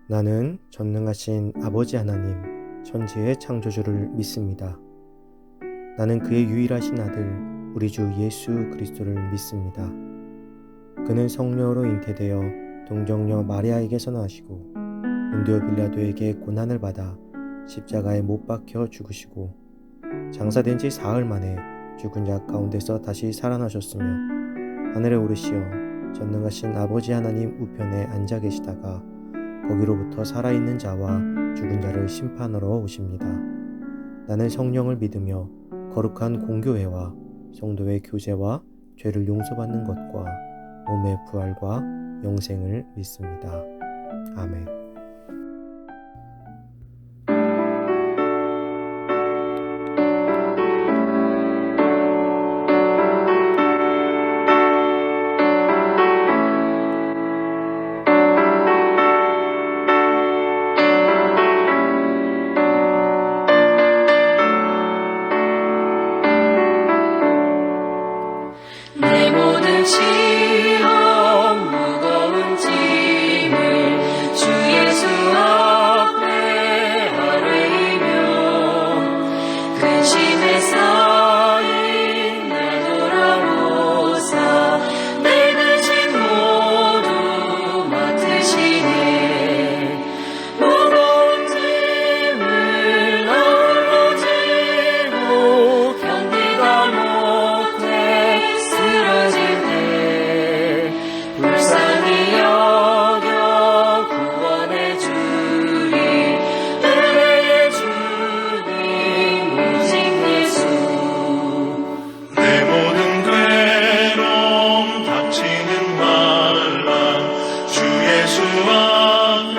나는 전능하신 아버지 하나님, 천지의 창조주를 믿습니다. 나는 그의 유일하신 아들, 우리 주 예수 그리스도를 믿습니다. 그는 성령으로 잉태되어 동정녀 마리아에게서 나시고 본디오 빌라도에게 고난을 받아 십자가에 못 박혀 죽으시고 장사된 지 사흘 만에 죽은 자 가운데서 다시 살아나셨으며 하늘에 오르시어 전능하신 아버지 하나님 우편에 앉아 계시다가 거기로부터 살아있는 자와 죽은 자를 심판하러 오십니다. 나는 성령을 믿으며 거룩한 공교회와 성도의 교제와 죄를 용서받는 것과 몸의 부활과 영생을 믿습니다. 아멘. 내 모든 시험 무거운 짐을 주 예수 앞에 아뢰이며 근심에 쌓인 날 돌아보사 내 근심 모두 맡으시네. 무거운 짐을 나홀로 지고 견디다 못해 쓰러질 때 불쌍히 여겨 구원해 주리. 은혜의 주님 오직 예수. 내 모든 괴로움 닥치는 환난 주 예수 앞에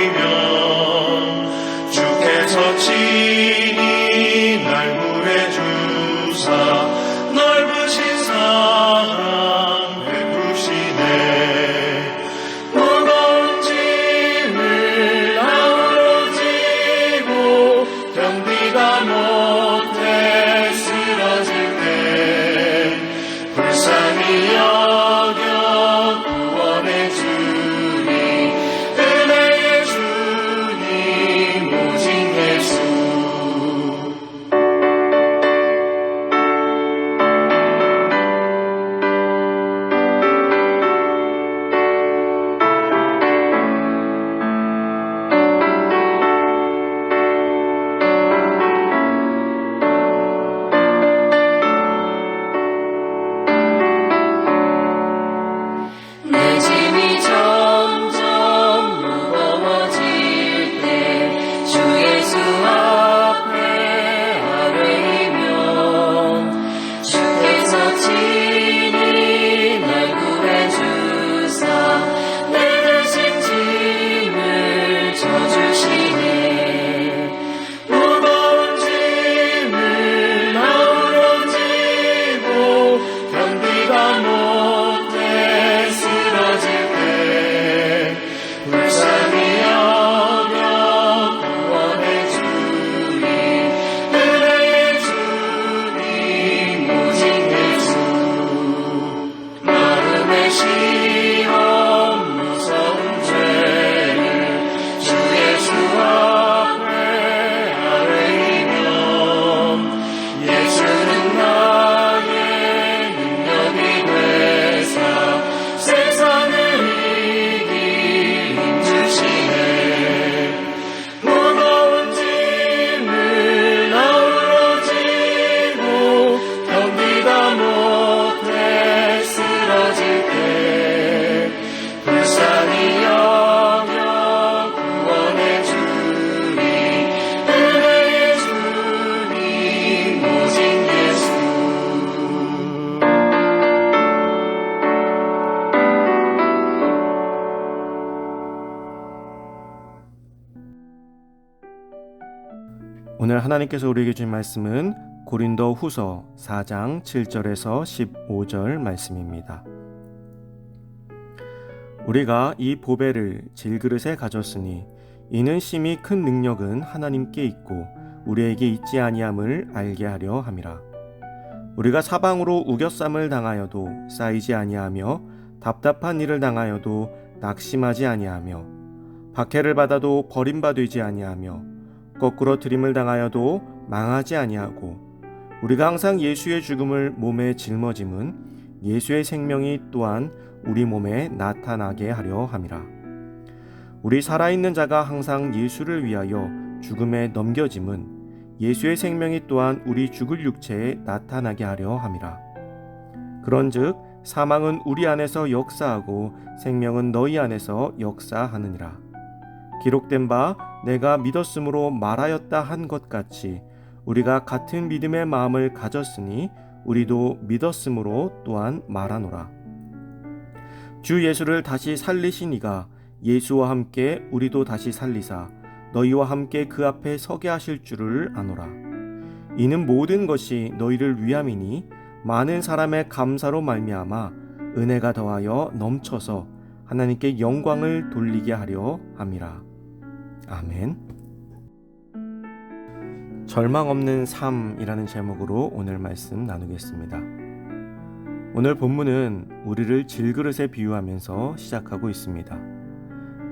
아뢰이면 주께서 친히 날 구해주사 넓으신 사랑 베푸시네. 무거운 짐을 나홀로 지고 견디다 못해 쓰러질 때 불쌍히 여겨 구원해 주리. 은혜의 주님 오직 예수. 내 짐이 점점 무거워질 때 주 예수 앞에 아뢰이면 주께서 친히 날 구해주사 내 대신 짐을 져주시네. 무거운 짐을 나홀로 지고 견디다 못해 쓰러질 때 불쌍히 여겨 구원해 주리. 은혜의 주님 오직 예수. 마음의 시험 무서운 죄를 주 예수 앞에 아뢰이면 예수는 나의 능력이 되사 세상을 이길 힘 주시네. 무거운 짐을 나홀로 지고 견디다 못해 쓰러질 때 불쌍히 여겨 구원해 주리. 은혜의 주님 오직 예수. 오늘 하나님께서 우리에게 주신 말씀은 고린도 후서 4장 7절에서 15절 말씀입니다. 우리가 이 보배를 질그릇에 가졌으니 이는 심히 큰 능력은 하나님께 있고 우리에게 있지 아니함을 알게 하려 함이라. 우리가 사방으로 우겨쌈을 당하여도 쌓이지 아니하며 답답한 일을 당하여도 낙심하지 아니하며 박해를 받아도 버림받지 아니하며 거꾸로 들임을 당하여도 망하지 아니하고 우리가 항상 예수의 죽음을 몸에 짊어짐은 예수의 생명이 또한 우리 몸에 나타나게 하려 함이라. 우리 살아있는 자가 항상 예수를 위하여 죽음에 넘겨짐은 예수의 생명이 또한 우리 죽을 육체에 나타나게 하려 함이라. 그런즉 사망은 우리 안에서 역사하고 생명은 너희 안에서 역사하느니라. 기록된 바 내가 믿었으므로 말하였다 한 것 같이 우리가 같은 믿음의 마음을 가졌으니 우리도 믿었으므로 또한 말하노라. 주 예수를 다시 살리신 이가 예수와 함께 우리도 다시 살리사 너희와 함께 그 앞에 서게 하실 줄을 아노라. 이는 모든 것이 너희를 위함이니 많은 사람의 감사로 말미암아 은혜가 더하여 넘쳐서 하나님께 영광을 돌리게 하려 함이라. 아멘. 절망 없는 삶이라는 제목으로 오늘 말씀 나누겠습니다. 오늘 본문은 우리를 질그릇에 비유하면서 시작하고 있습니다.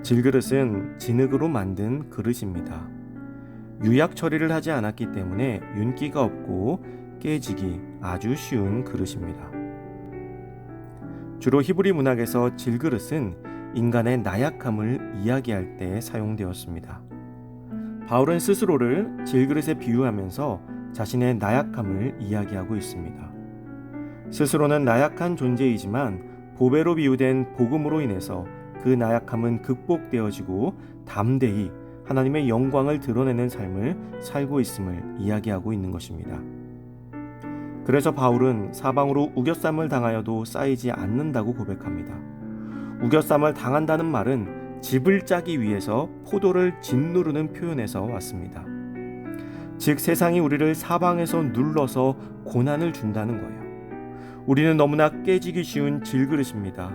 질그릇은 진흙으로 만든 그릇입니다. 유약 처리를 하지 않았기 때문에 윤기가 없고 깨지기 아주 쉬운 그릇입니다. 주로 히브리 문학에서 질그릇은 인간의 나약함을 이야기할 때 사용되었습니다. 바울은 스스로를 질그릇에 비유하면서 자신의 나약함을 이야기하고 있습니다. 스스로는 나약한 존재이지만 보배로 비유된 복음으로 인해서 그 나약함은 극복되어지고 담대히 하나님의 영광을 드러내는 삶을 살고 있음을 이야기하고 있는 것입니다. 그래서 바울은 사방으로 우겨쌈을 당하여도 쌓이지 않는다고 고백합니다. 우겨쌈을 당한다는 말은 집을 짜기 위해서 포도를 짓누르는 표현에서 왔습니다. 즉 세상이 우리를 사방에서 눌러서 고난을 준다는 거예요. 우리는 너무나 깨지기 쉬운 질그릇입니다.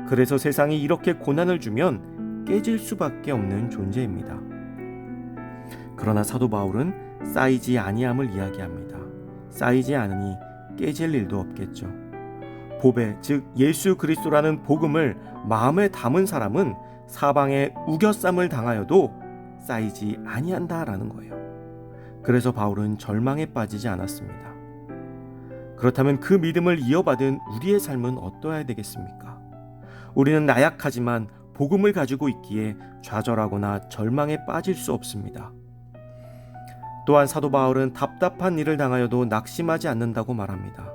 그래서 세상이 이렇게 고난을 주면 깨질 수밖에 없는 존재입니다. 그러나 사도 바울은 쌓이지 아니함을 이야기합니다. 쌓이지 않으니 깨질 일도 없겠죠. 보배, 즉 예수 그리스도라는 복음을 마음에 담은 사람은 사방에 우겨쌈을 당하여도 쌓이지 아니한다라는 거예요. 그래서 바울은 절망에 빠지지 않았습니다. 그렇다면 그 믿음을 이어받은 우리의 삶은 어떠해야 되겠습니까? 우리는 나약하지만 복음을 가지고 있기에 좌절하거나 절망에 빠질 수 없습니다. 또한 사도 바울은 답답한 일을 당하여도 낙심하지 않는다고 말합니다.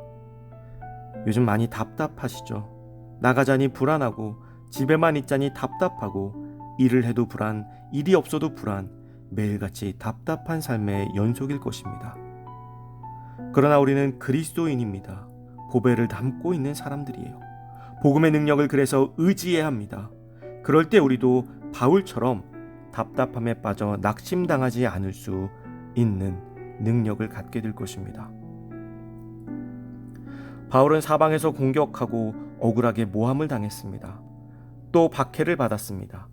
요즘 많이 답답하시죠? 나가자니 불안하고 집에만 있자니 답답하고 일을 해도 불안, 일이 없어도 불안, 매일같이 답답한 삶의 연속일 것입니다. 그러나 우리는 그리스도인입니다. 보배를 담고 있는 사람들이에요. 복음의 능력을 그래서 의지해야 합니다. 그럴 때 우리도 바울처럼 답답함에 빠져 낙심당하지 않을 수 있는 능력을 갖게 될 것입니다. 바울은 사방에서 공격하고 억울하게 모함을 당했습니다. 또 박해를 받았습니다.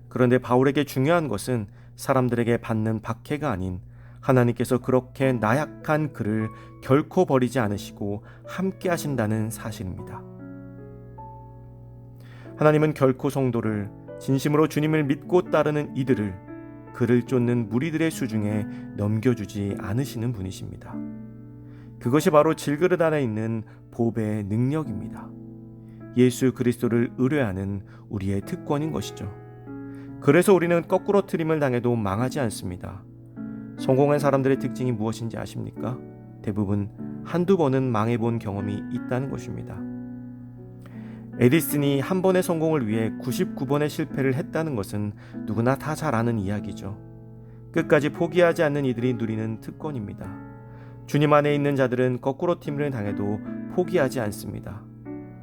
그런데 바울에게 중요한 것은 사람들에게 받는 박해가 아닌 하나님께서 그렇게 나약한 그를 결코 버리지 않으시고 함께 하신다는 사실입니다. 하나님은 결코 성도를 진심으로 주님을 믿고 따르는 이들을 그를 쫓는 무리들의 수중에 넘겨주지 않으시는 분이십니다. 그것이 바로 질그릇 안에 있는 보배의 능력입니다. 예수 그리스도를 의뢰하는 우리의 특권인 것이죠. 그래서 우리는 거꾸로 트림을 당해도 망하지 않습니다. 성공한 사람들의 특징이 무엇인지 아십니까? 대부분 한두 번은 망해본 경험이 있다는 것입니다. 에디슨이 한 번의 성공을 위해 99번의 실패를 했다는 것은 누구나 다 잘 아는 이야기죠. 끝까지 포기하지 않는 이들이 누리는 특권입니다. 주님 안에 있는 자들은 거꾸로 팀을 당해도 포기하지 않습니다.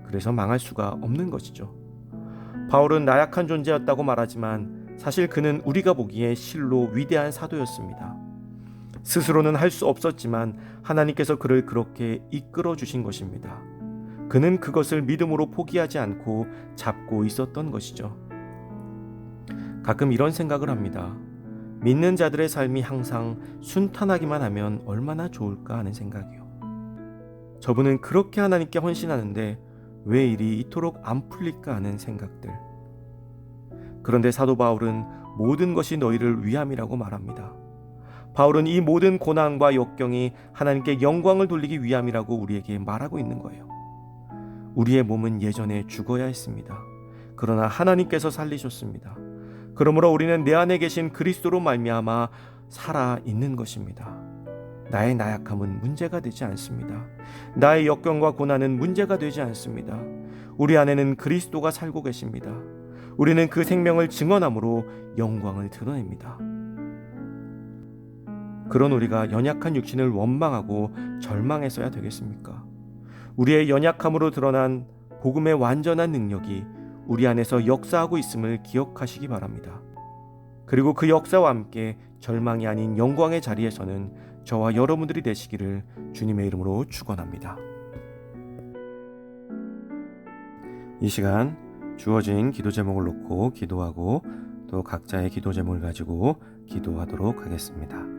그래서 망할 수가 없는 것이죠. 바울은 나약한 존재였다고 말하지만 사실 그는 우리가 보기에 실로 위대한 사도였습니다. 스스로는 할 수 없었지만 하나님께서 그를 그렇게 이끌어 주신 것입니다. 그는 그것을 믿음으로 포기하지 않고 잡고 있었던 것이죠. 가끔 이런 생각을 합니다. 믿는 자들의 삶이 항상 순탄하기만 하면 얼마나 좋을까 하는 생각이요. 저분은 그렇게 하나님께 헌신하는데 왜 일이 이토록 안 풀릴까 하는 생각들. 그런데 사도 바울은 모든 것이 너희를 위함이라고 말합니다. 바울은 이 모든 고난과 역경이 하나님께 영광을 돌리기 위함이라고 우리에게 말하고 있는 거예요. 우리의 몸은 예전에 죽어야 했습니다. 그러나 하나님께서 살리셨습니다. 그러므로 우리는 내 안에 계신 그리스도로 말미암아 살아 있는 것입니다. 나의 나약함은 문제가 되지 않습니다. 나의 역경과 고난은 문제가 되지 않습니다. 우리 안에는 그리스도가 살고 계십니다. 우리는 그 생명을 증언함으로 영광을 드러냅니다. 그런 우리가 연약한 육신을 원망하고 절망해서야 되겠습니까? 우리의 연약함으로 드러난 복음의 완전한 능력이 우리 안에서 역사하고 있음을 기억하시기 바랍니다. 그리고 그 역사와 함께 절망이 아닌 영광의 자리에서는 저와 여러분들이 되시기를 주님의 이름으로 축원합니다. 이 시간 주어진 기도 제목을 놓고 기도하고 또 각자의 기도 제목을 가지고 기도하도록 하겠습니다.